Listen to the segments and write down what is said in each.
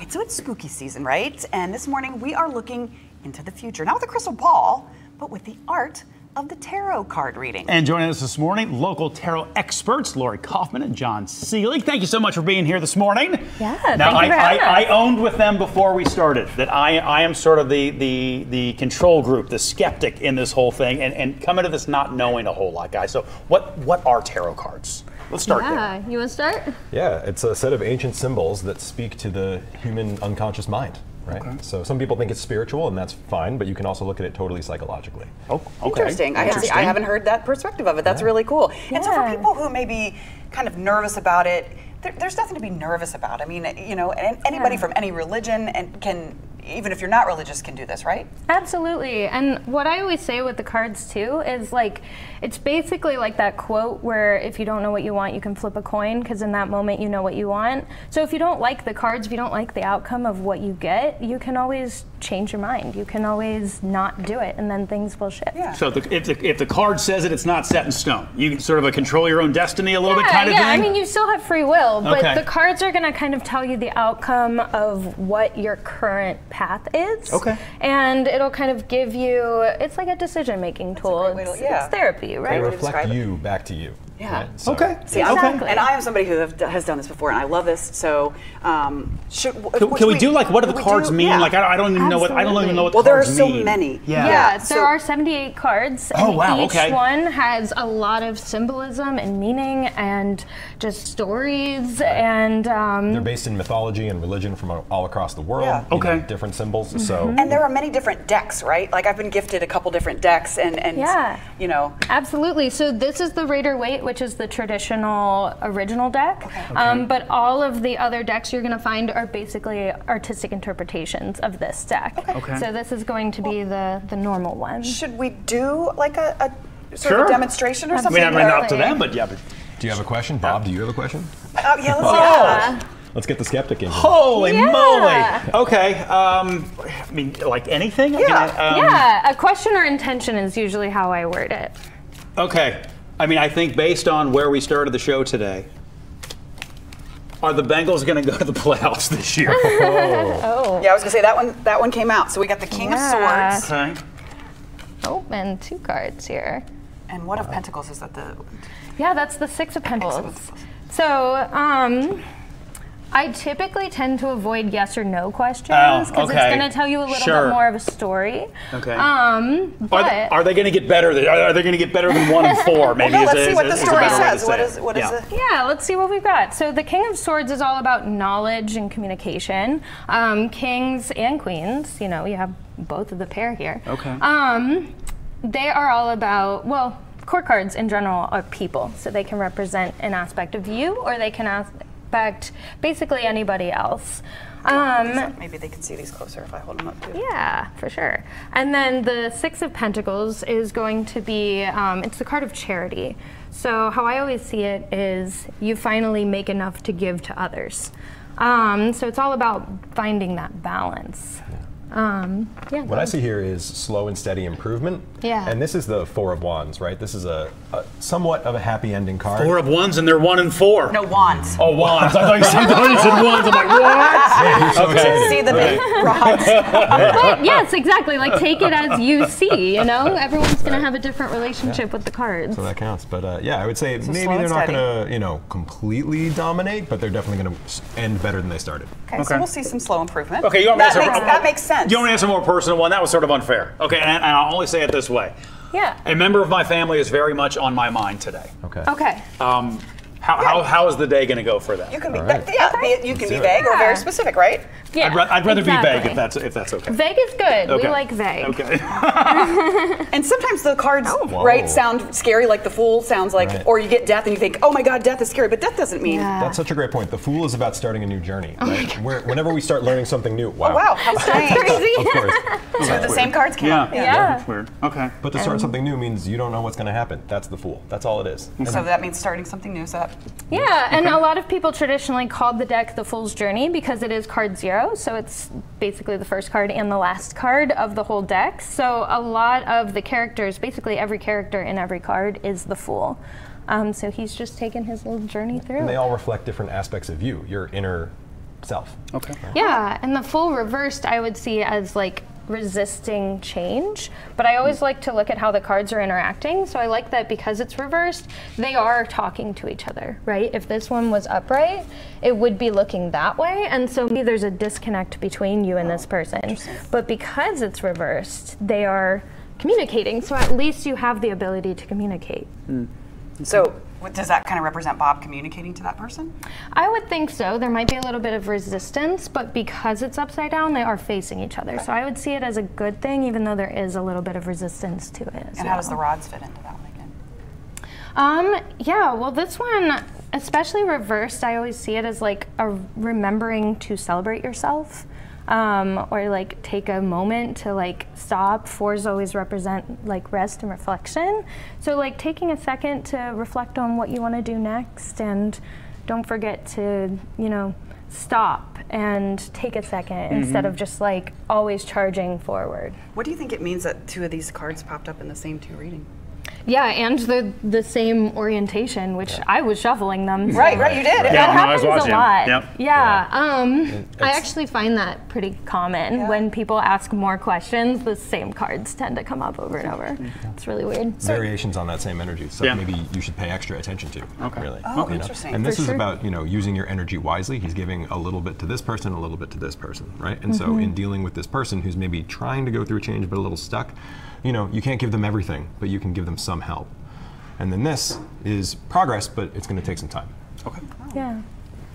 So it's spooky season, right? And this morning we are looking into the future, not with a crystal ball, but with the art of the tarot card reading. And joining us this morning, local tarot experts, Lori Kaufman and John Seelig. Thank you so much for being here this morning. Yeah, now, thank you for having us. I owned with them before we started that I am sort of the control group, the skeptic in this whole thing, and come into this not knowing a whole lot, guys. So what are tarot cards? Let's start there. You want to start? Yeah, it's a set of ancient symbols that speak to the human unconscious mind. Right. Okay. So some people think it's spiritual, and that's fine, but you can also look at it totally psychologically. Oh, okay. Interesting. I haven't heard that perspective of it. That's really cool. Yeah. And so for people who may be kind of nervous about it, there's nothing to be nervous about. I mean, you know, anybody from any religion can, even if you're not religious, can do this, right? Absolutely. And what I always say with the cards too is like, it's basically like that quote where if you don't know what you want, you can flip a coin, because in that moment you know what you want. So if you don't like the cards, if you don't like the outcome of what you get, you can always change your mind. You can always not do it, and then things will shift. Yeah. So if the card says it's not set in stone, you can sort of control your own destiny a little bit kind of thing? Yeah, I mean, you still have free will, but the cards are going to kind of tell you the outcome of what your current path is. Okay. And it'll kind of give you, it's like a decision-making tool. It's therapy, right? They reflect you back to you. Yeah. Right? So. Okay. See, and I am somebody who has done this before, and I love this. So, can we do like what do the cards mean? Yeah. Like I don't even know what the cards mean. Well, there are so many. Yeah. There are 78 cards. Oh and wow. Each one has a lot of symbolism and meaning and just stories and. They're based in mythology and religion from all across the world. Yeah. Okay. Different symbols. So. And there are many different decks, right? Like I've been gifted a couple different decks, and you know. Absolutely. So this is the Rider-Waite, which is the traditional original deck. Okay. But all of the other decks you're going to find are basically artistic interpretations of this deck. Okay. So this is going to be the normal one. Should we do like a sort of a demonstration or something? We haven't up to them, but yeah. But do you have a question, Bob? Do you have a question? Yeah. Let's see. Let's get the skeptic in here. Holy moly! Okay, I mean, like anything? Yeah. A question or intention is usually how I word it. Okay. I mean, I think based on where we started the show today, are the Bengals going to go to the playoffs this year? Oh. Yeah, I was going to say that one came out. So we got the King of Swords. Okay. Oh, and 2 cards here. And what of Pentacles? Is that the? Yeah, that's the 6 of Pentacles. So, I typically tend to avoid yes or no questions because it's going to tell you a little bit more of a story. Okay. But are they going to get better? Are they going to get better than 1 and 4? Maybe. Well, let's see what the story says. What is it? Yeah, let's see what we've got. So the King of Swords is all about knowledge and communication. Kings and queens, you know, you have both of the pair here. Okay. They are all about, well, court cards in general are people, so they can represent an aspect of you, or they can affect basically anybody else. Maybe they can see these closer if I hold them up too. Yeah, for sure. And then the 6 of Pentacles is going to be, it's the card of charity. So how I always see it is you finally make enough to give to others. So it's all about finding that balance. What I see here is slow and steady improvement. Yeah. And this is the 4 of Wands, right? This is a somewhat of a happy ending card. 4 of Wands, and they're 1 and 4. No, Wands. Oh, Wands. I thought you said Wands. I'm like, what? Okay. See the big rods. But yes, exactly. Like, take it as you see, you know? Everyone's going to have a different relationship with the cards. So that counts. But yeah, I would say maybe they're not going to, you know, completely dominate, but they're definitely going to end better than they started. Okay, so we'll see some slow improvement. Okay, that makes sense. You want to answer a more personal one? That was sort of unfair. Okay, and I'll only say it this way. Yeah. A member of my family is very much on my mind today. Okay. Okay. How is the day going to go for that? You can be you can be vague or very specific, right? Yeah. I'd rather be vague if that's okay. Vague is good. Okay. We like vague. Okay. And sometimes the cards sound scary, like the Fool sounds like, or you get Death and you think, oh my God, Death is scary, but Death doesn't mean. Yeah. That's such a great point. The Fool is about starting a new journey, right? Whenever we start learning something new, wow. Oh, wow, how strange. Of course. So the same cards count. Yeah. That's weird. Okay. But to start something new means you don't know what's going to happen. That's the Fool. That's all it is. So that means starting something new. Yeah, and a lot of people traditionally called the deck the Fool's Journey because it is card 0, so it's basically the first card and the last card of the whole deck. So a lot of the characters, basically every character in every card is the Fool. So he's just taken his little journey through. And they all reflect different aspects of you, your inner self. Okay. Yeah, and the full reversed I would see as like resisting change, but I always like to look at how the cards are interacting. So I like that because it's reversed, they are talking to each other, right? If this one was upright, it would be looking that way, and so maybe there's a disconnect between you and this person. But because it's reversed, they are communicating, so at least you have the ability to communicate. So does that kind of represent Bob communicating to that person? I would think so. There might be a little bit of resistance, but because it's upside down, they are facing each other. So I would see it as a good thing, even though there is a little bit of resistance to it. And how does the rods fit into that one again? Yeah, well, this one, especially reversed, I always see it as like a remembering to celebrate yourself. Or like take a moment to like stop. Fours always represent like rest and reflection. So like taking a second to reflect on what you want to do next, and don't forget to, you know, stop and take a second instead of just like always charging forward. What do you think it means that two of these cards popped up in the same two reading? Yeah, and the same orientation, which I was shuffling them. So. Right, you did. That happens a lot. Yep. Yeah, I actually find that pretty common. When people ask more questions, the same cards tend to come up over and over. It's really weird. Variations on that same energy, so maybe you should pay extra attention to. Really. Oh, interesting. And this is about, you know, using your energy wisely. He's giving a little bit to this person, a little bit to this person, right? And so in dealing with this person who's maybe trying to go through a change but a little stuck, you know, you can't give them everything, but you can give them some help. And then this is progress, but it's going to take some time. Okay. Yeah.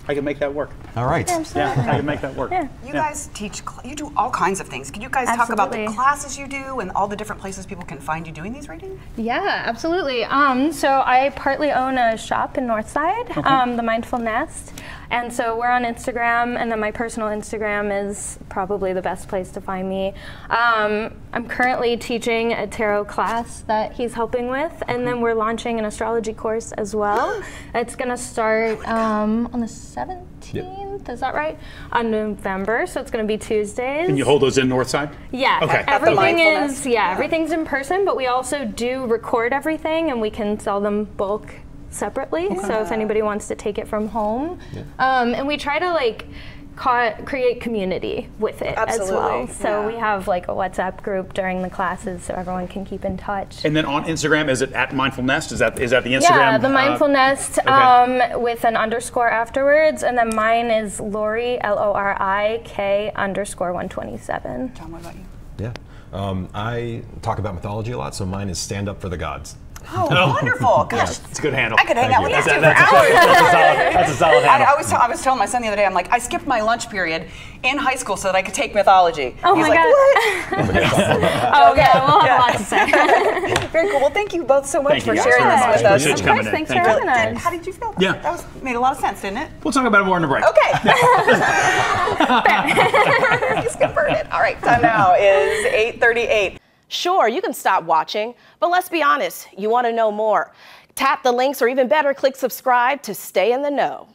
I can make that work. All right. Yeah, I can make that work. Yeah. You guys teach, you do all kinds of things. Can you guys talk about the classes you do and all the different places people can find you doing these readings? Yeah, absolutely. So I partly own a shop in Northside, the Mindful Nest. And so we're on Instagram, and then my personal Instagram is probably the best place to find me. I'm currently teaching a tarot class that he's helping with, and then we're launching an astrology course as well. It's going to start on the 17th, is that right? On November, so it's going to be Tuesdays. And you hold those in Northside? Yeah, okay. Everything is, everything's in person, but we also do record everything, and we can sell them bulk separately, so if anybody wants to take it from home. And we try to like create community with it as well. So we have like a WhatsApp group during the classes so everyone can keep in touch. And then on Instagram, is it at Mindful Nest? Is that the Instagram? Yeah, the Mindful Nest with an underscore afterwards, and then mine is Lori, LORIK _127. John, what about you? Yeah. I talk about mythology a lot, so mine is Stand Up for the Gods. Oh, wonderful. Gosh, it's a good handle. I could hang out with you for hours. That's a solid handle. I was telling my son the other day, I'm like, I skipped my lunch period in high school so that I could take mythology. Oh He's my like, God. what? Oh yeah, we'll have a lot to say. Very cool. Well, thank you both so much for you sharing this with us. Of course, thanks for having us. How did you feel about Yeah. it? That made a lot of sense, didn't it? We'll talk about it more in the break. Okay. He's converted. All right, time now is 8:38. Sure, you can stop watching, but let's be honest, you want to know more. Tap the links or even better, click subscribe to stay in the know.